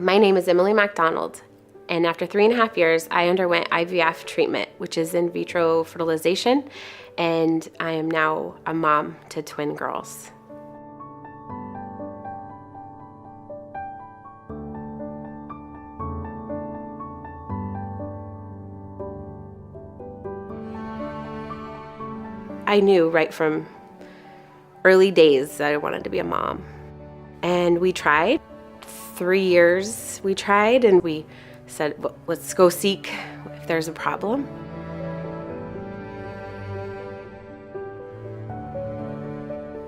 My name is Emily MacDonald, and after 3.5 years, I underwent IVF treatment, which is in vitro fertilization, and I am now a mom to twin girls. I knew right from early days that I wanted to be a mom. And we tried. 3 years we tried, and we said, well, let's go seek if there's a problem.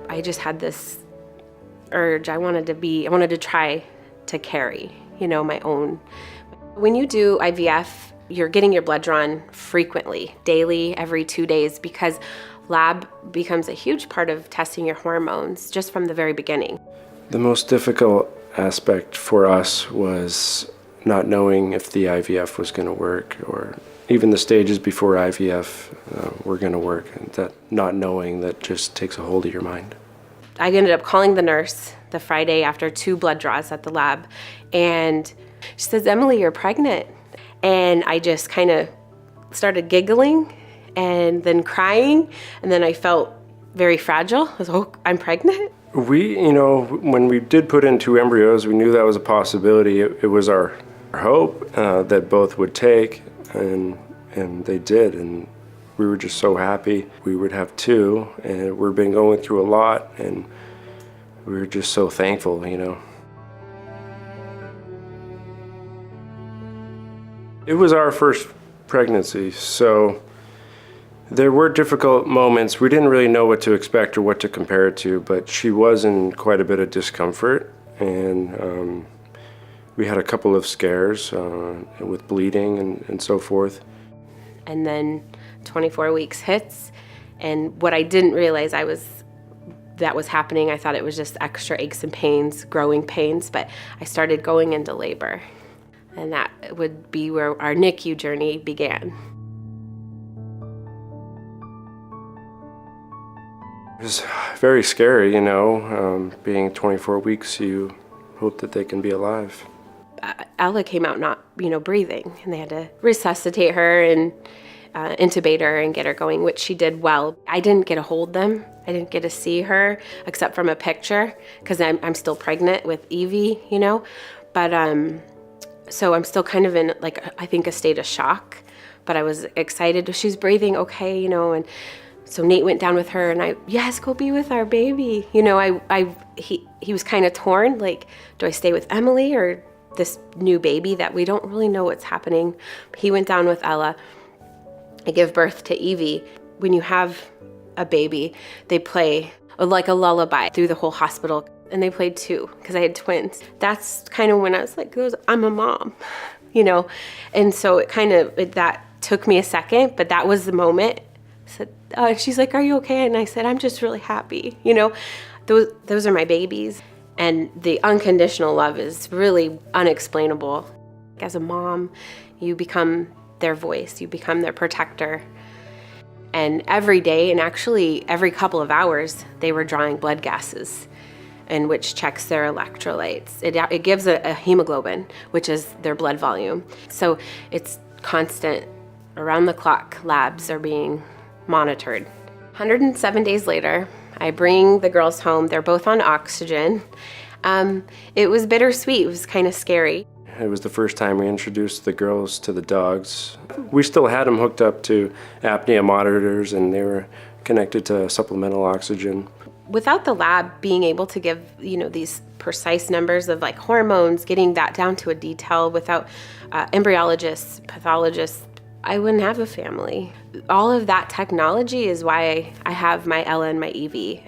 I just had this urge. I wanted to try to carry, my own. When you do IVF, you're getting your blood drawn frequently, daily, every 2 days, because lab becomes a huge part of testing your hormones just from the very beginning. The most difficult aspect for us was not knowing if the IVF was going to work, or even the stages before IVF were going to work. That not knowing, that just takes a hold of your mind. I ended up calling the nurse the Friday after 2 blood draws at the lab, and she says, "Emily, you're pregnant." And I just kind of started giggling and then crying, and then I felt very fragile. I was like, oh, I'm pregnant? When we did put in 2 embryos, we knew that was a possibility. It was our hope that both would take, and they did, and we were just so happy we would have 2, and we've been going through a lot, and we were just so thankful, It was our first pregnancy, so there were difficult moments. We didn't really know what to expect or what to compare it to, but she was in quite a bit of discomfort, and we had a couple of scares with bleeding and so forth. And then 24 weeks hits, and what I didn't realize that was happening, I thought it was just extra aches and pains, growing pains, but I started going into labor, and that would be where our NICU journey began. It was very scary, being 24 weeks, you hope that they can be alive. Ella came out not, breathing, and they had to resuscitate her and intubate her and get her going, which she did well. I didn't get to hold them. I didn't get to see her except from a picture, because I'm still pregnant with Evie, But so I'm still kind of in, I think, a state of shock, but I was excited. She's breathing okay, and so Nate went down with her, and yes, go be with our baby. He was kind of torn, do I stay with Emily or this new baby that we don't really know what's happening? He went down with Ella. I give birth to Evie. When you have a baby, they play like a lullaby through the whole hospital, and they played 2 because I had twins. That's kind of when I was like, I'm a mom, And so that took me a second, but that was the moment. She's like, "Are you okay?" And I said, "I'm just really happy." Those are my babies. And the unconditional love is really unexplainable. As a mom, you become their voice, you become their protector. And every day, and actually every couple of hours, they were drawing blood gases, and which checks their electrolytes. It gives a hemoglobin, which is their blood volume. So it's constant, around the clock. Labs are being monitored. 107 days later, I bring the girls home. They're both on oxygen. It was bittersweet. It was kind of scary. It was the first time we introduced the girls to the dogs. We still had them hooked up to apnea monitors, and they were connected to supplemental oxygen. Without the lab being able to give, these precise numbers of hormones, getting that down to a detail, without embryologists, pathologists, I wouldn't have a family. All of that technology is why I have my Ella and my Evie.